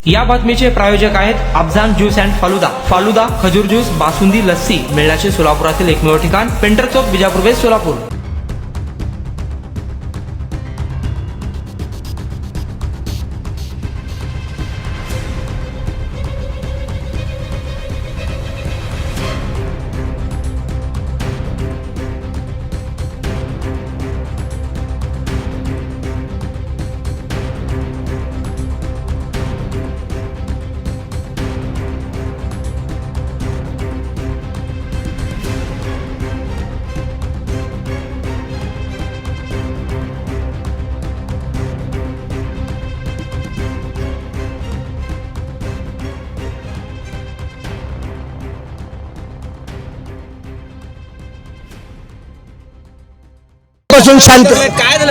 या बातमीचे प्रायोजक आहेत अफजान ज्यूस अँड फालुदा. फालुदा, खजूर ज्यूस, बासुंदी, लस्सी मिळण्याचे सोलापुरातील एकमेव ठिकाण पेंटर चौक, बिजापूर वेस्ट, सोलापूर.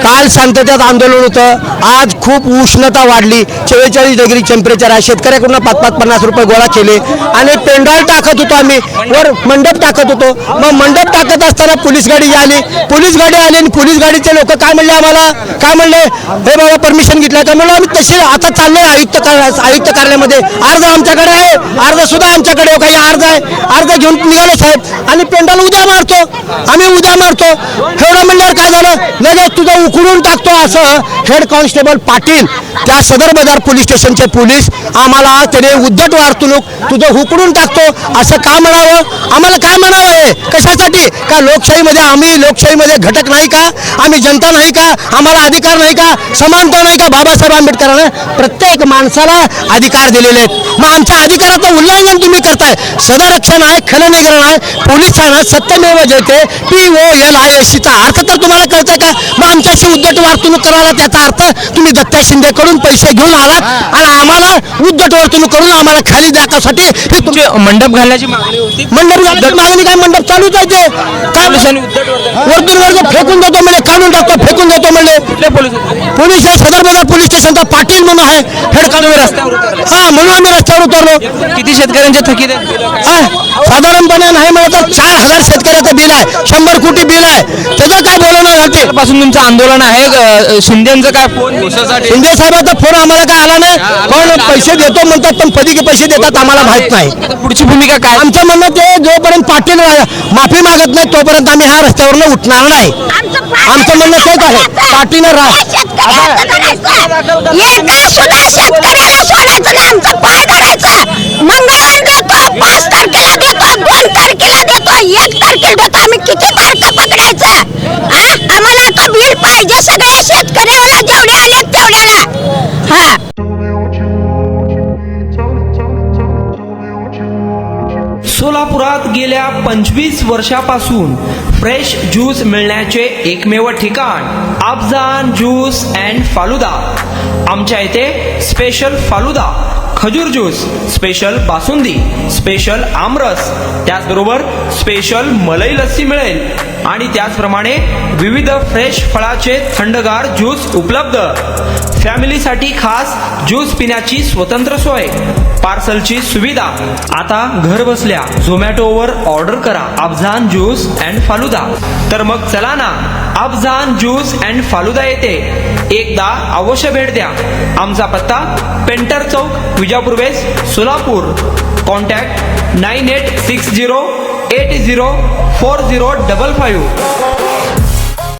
काल शांततेत आंदोलन होतं. आज खूप उष्णता वाढली. 44 डिग्री टेम्परेचर आहे. शेतकऱ्याकडून 5-50 रुपये गोळा केले आणि पेंडॉल टाकत होतो. आम्ही वर मंडप टाकत होतो. मग मंडप टाकत असताना पोलीस गाडी आली. पोलीस गाडी आली आणि पोलीस गाडीचे लोक काय म्हणले आम्हाला, काय म्हणले, हे बाबा परमिशन घेतलं का म्हणलं. आम्ही तसे आता चाललोय आयुक्त कार्यालयामध्ये. अर्ज आमच्याकडे आहे, अर्ज सुद्धा आमच्याकडे काही अर्ज आहे. अर्ज घेऊन निघालो साहेब आणि पेंडॉल उद्या मारतो, आम्ही उद्या मारतो. एवढं म्हणल्यावर काय झालं, लगेच तुझं उकडून टाकतो असं हेड कॉन्स्टेबल पाटील, त्या सदर बाजार पोलीस स्टेशनचे पोलीस आम्हाला त्याने उद्धट वर्तणूक, तुझं उकडून टाकतो असं का म्हणावं. आम्हाला काय म्हणावं हे कशासाठी? का लोकशाहीमध्ये आम्ही लोकशाहीमध्ये घटक नाही का? आम्ही जनता नाही का? आम्हाला अधिकार नाही का? समानता नाही का? बाबासाहेब आंबेडकरांनी प्रत्येक माणसाला अधिकार दिलेले आहेत. मग आमच्या अधिकाराचं उल्लंघन तुम्ही करताय. सदरक्षण आहे, खननिग्रहण आहे, पोलीस ठाण्यात सत्यमेव जयते POLISC चा अर्थ तर तुम्हाला कळतंय का? मग आमच्याशी उद्धट वर्तणूक करायला त्याचा अर्थ तुम्ही दत्ता शिंदेकडून पैसे घेऊन आलात आणि आम्हाला उद्धट वर्तणूक करून आम्हाला खाली दाखवण्यासाठी हे तुमची मंडप घालण्याची मागणी होती. मंडप घालण्याची मागणी काय? मंडप चालूच आहे ते. काय वरतून वर्ग फेकून देतो म्हणजे काढून टाकतो, फेकून देतो म्हणजे. कुठले पोलीस? पोलीस आहे सदर बाजार पोलीस स्टेशनचा पाटील म्हणून आहे हेड कॉन्स्टेबल. हा, म्हणून आम्ही रस्त्यावर उतरलो. किती शेतकऱ्यांचे थकीत आहेत? साधारणपणे नाही म्हणलं तर 4000 शेतकऱ्याचं बिल आहे, 100 कोटी बिल आहे. त्याचं काय बोलवणार होते पासून तुमचं आंदोलन आहे. शिंदेचं काय फोन? शिंदे साहेबांचा फोन आम्हाला काय आला नाही. पण पैसे देतो म्हणतात, पण कधी पैसे देतात आम्हाला माहित नाही. पुढची भूमिका काय? आमचं म्हणणं ते जोपर्यंत पाटील माफी मागत नाही तोपर्यंत आम्ही ह्या रस्त्यावरनं उठणार नाही. आमचं म्हणणं तेच आहे. पाटील शेतकऱ्याला सोडायचं नाही, आमचं पाय धरायचं. मंगळवार देतो, 5 तारखेला देतो, 2 तारखेला देतो, 1 तारखेला देतो. आम्ही किती तारखा पकडायचं? आम्हाला आता बिल पाहिजे सगळ्या शेतकऱ्याला, जेवढे आले तेवढ्याला. हा, सोलापुरात गेल्या 25 वर्षापासून फ्रेश ज्यूस मिळण्याचे एकमेव ठिकाण अफजान ज्यूस अँड फालुदा. आमच्या इथे स्पेशल फालुदा, खजूर ज्यूस, स्पेशल बासुंदी, स्पेशल आमरस, त्याचबरोबर स्पेशल मलाई लस्सी मिळेल आणि त्याचप्रमाणे विविध फ्रेश फळाचे थंडगार ज्यूस उपलब्ध. फॅमिलीसाठी खास ज्यूस पिण्याची स्वतंत्र सोय, पार्सलची सुविधा. आता घर बसल्या झोमॅटोवर ऑर्डर करा अफजान ज्यूस अँड फालुदा. तर मग चला ना अफजान ज्यूस अँड फालुदा येथे एकदा अवश्य भेट द्या. आमचा पत्ता पेंटर चौक, बिजापूर वेस्ट, सोलापूर. कॉन्टॅक्ट 9860804055.